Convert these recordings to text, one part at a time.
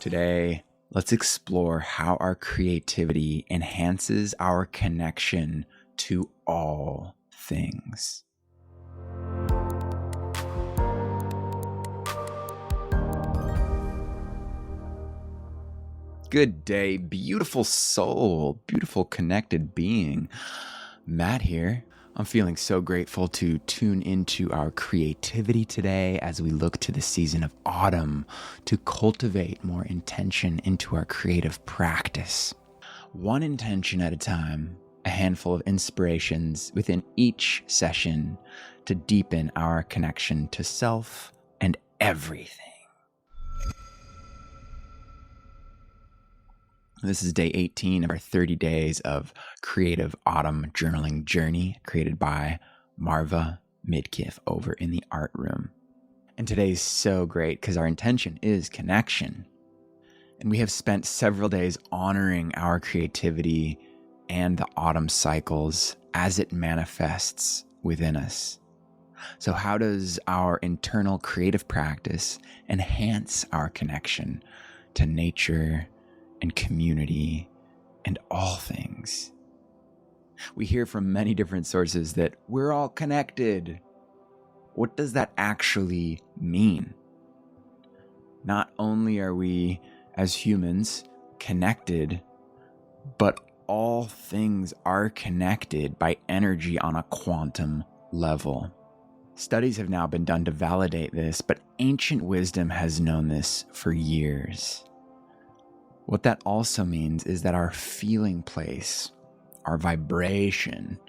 Today, let's explore how our creativity enhances our connection to all things. Good day, beautiful soul, beautiful connected being. Matt here. I'm feeling so grateful to tune into our creativity today as we look to the season of autumn to cultivate more intention into our creative practice. One intention at a time, a handful of inspirations within each session to deepen our connection to self and everything. This is day 18 of our 30 days of creative autumn journaling journey created by Marva Midkiff over in the art room. And today's so great because our intention is connection. And we have spent several days honoring our creativity and the autumn cycles as it manifests within us. So how does our internal creative practice enhance our connection to nature and community and all things? We hear from many different sources that we're all connected. What does that actually mean? Not only are we as humans connected, but all things are connected by energy on a quantum level. Studies have now been done to validate this, but ancient wisdom has known this for years. What that also means is that our feeling place, our vibration,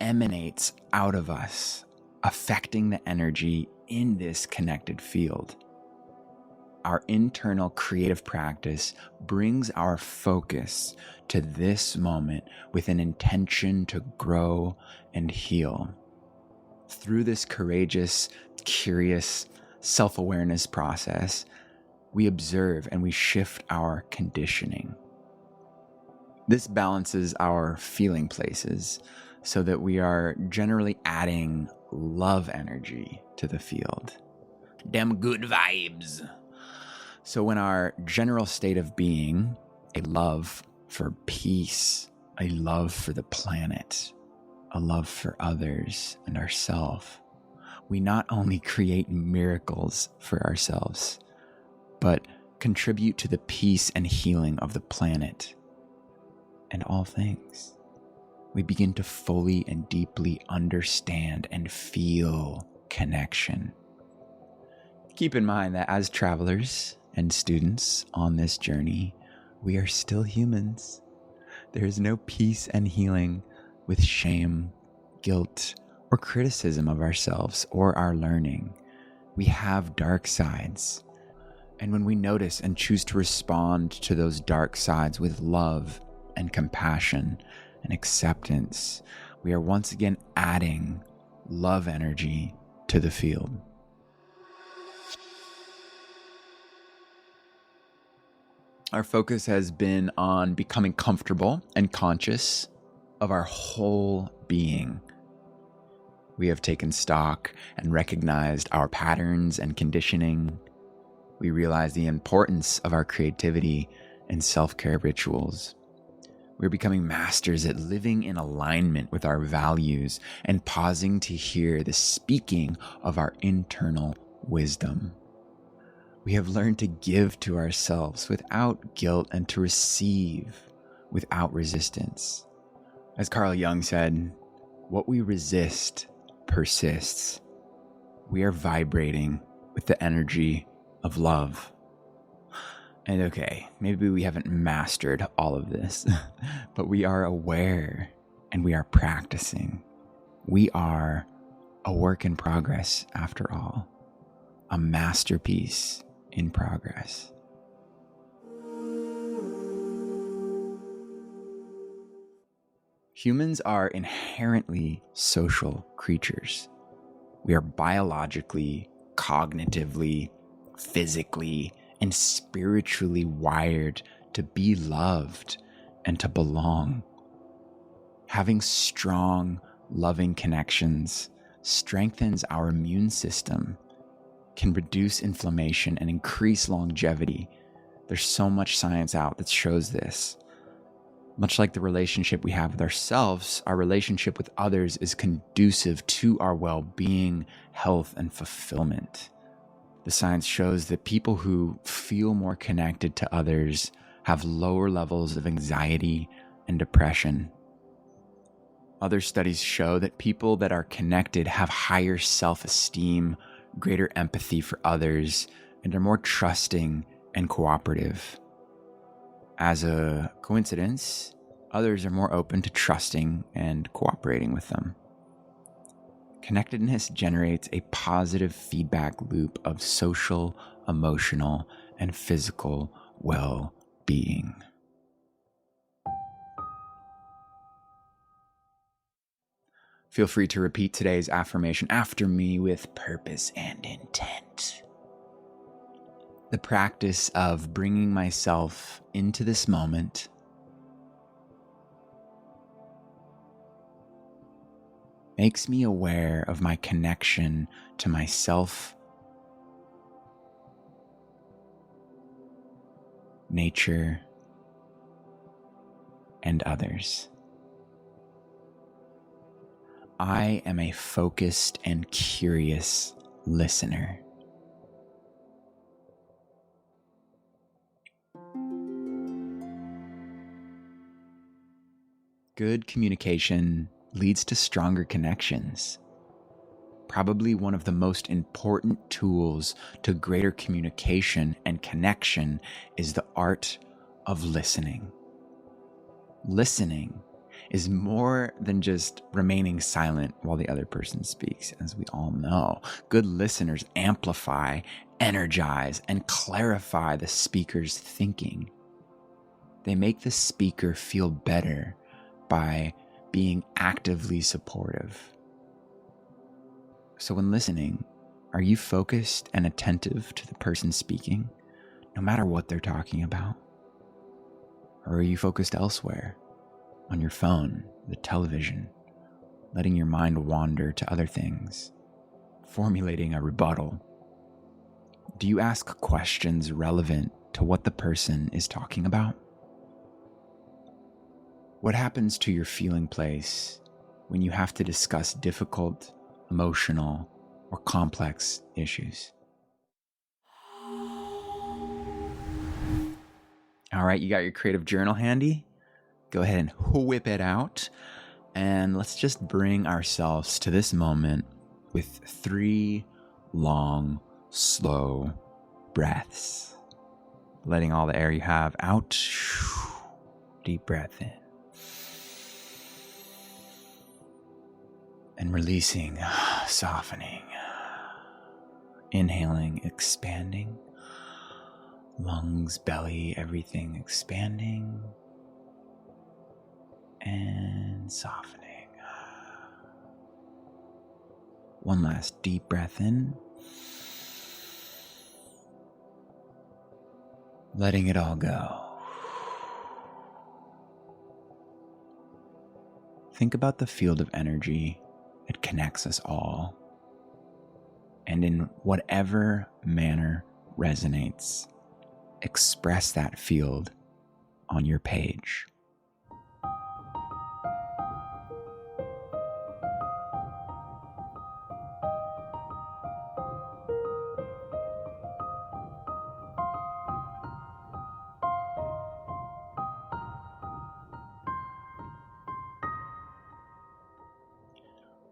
emanates out of us, affecting the energy in this connected field. Our internal creative practice brings our focus to this moment with an intention to grow and heal. Through this courageous, curious self-awareness process, we observe and we shift our conditioning. This balances our feeling places so that we are generally adding love energy to the field. Them good vibes. So when our general state of being, a love for peace, a love for the planet, a love for others and ourselves, we not only create miracles for ourselves, but contribute to the peace and healing of the planet and all things. We begin to fully and deeply understand and feel connection. Keep in mind that as travelers and students on this journey, we are still humans. There is no peace and healing with shame, guilt, or criticism of ourselves or our learning. We have dark sides. And when we notice and choose to respond to those dark sides with love and compassion and acceptance, we are once again adding love energy to the field. Our focus has been on becoming comfortable and conscious of our whole being. We have taken stock and recognized our patterns and conditioning. We realize the importance of our creativity and self-care rituals. We're becoming masters at living in alignment with our values and pausing to hear the speaking of our internal wisdom. We have learned to give to ourselves without guilt and to receive without resistance. As Carl Jung said, what we resist persists. We are vibrating with the energy of love. And okay, maybe we haven't mastered all of this, but we are aware and we are practicing. We are a work in progress after all, a masterpiece in progress. Humans are inherently social creatures. We are biologically, cognitively, physically, and spiritually wired to be loved and to belong. Having strong, loving connections strengthens our immune system, can reduce inflammation and increase longevity, There's so much science out that shows this. Much like the relationship we have with ourselves, our relationship with others is conducive to our well-being, health, and fulfillment. The science shows that people who feel more connected to others have lower levels of anxiety and depression. Other studies show that people that are connected have higher self-esteem, greater empathy for others, and are more trusting and cooperative. As a coincidence, others are more open to trusting and cooperating with them. Connectedness generates a positive feedback loop of social, emotional, and physical well-being. Feel free to repeat today's affirmation after me with purpose and intent. The practice of bringing myself into this moment makes me aware of my connection to myself, nature, and others. I am a focused and curious listener. Good communication leads to stronger connections. Probably one of the most important tools to greater communication and connection is the art of listening. Listening is more than just remaining silent while the other person speaks. As we all know, good listeners amplify, energize, and clarify the speaker's thinking. They make the speaker feel better by being actively supportive. So when listening, are you focused and attentive to the person speaking, no matter what they're talking about? Or are you focused elsewhere, on your phone, the television, letting your mind wander to other things, formulating a rebuttal? Do you ask questions relevant to what the person is talking about? What happens to your feeling place when you have to discuss difficult, emotional, or complex issues? All right, you got your creative journal handy? Go ahead and whip it out, and let's just bring ourselves to this moment with 3 long, slow breaths. Letting all the air you have out. Deep breath in. And releasing, softening. Inhaling, expanding. Lungs, belly, everything expanding. And softening. One last deep breath in. Letting it all go. Think about the field of energy that connects us all, and in whatever manner resonates, express that field on your page.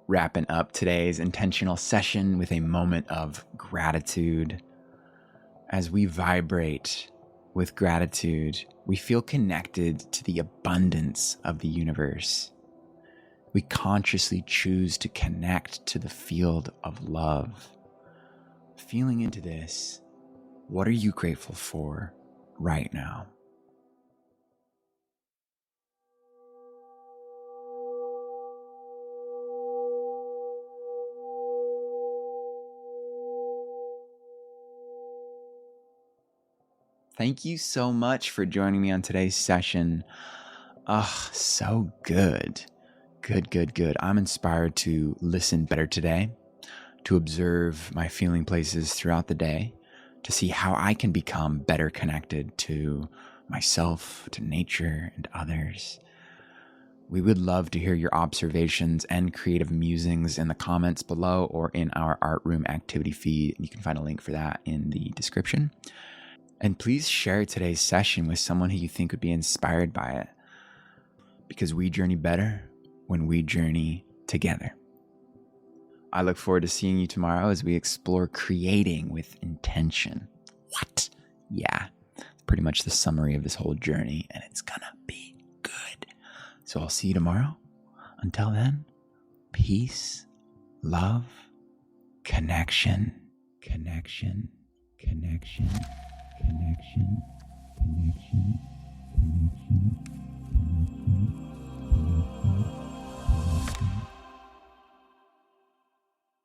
Wrapping up today's intentional session with a moment of gratitude. As we vibrate with gratitude, we feel connected to the abundance of the universe. We consciously choose to connect to the field of love. Feeling into this, what are you grateful for right now? Thank you so much for joining me on today's session. So good. Good. I'm inspired to listen better today, to observe my feeling places throughout the day, to see how I can become better connected to myself, to nature, and others. We would love to hear your observations and creative musings in the comments below or in our art room activity feed. You can find a link for that in the description. And please share today's session with someone who you think would be inspired by it, because we journey better when we journey together. I look forward to seeing you tomorrow as we explore creating with intention. What? Yeah, it's pretty much the summary of this whole journey, and it's gonna be good. So I'll see you tomorrow. Until then, peace, love, connection, connection, connection, connection, connection, connection, connection, connection, connection.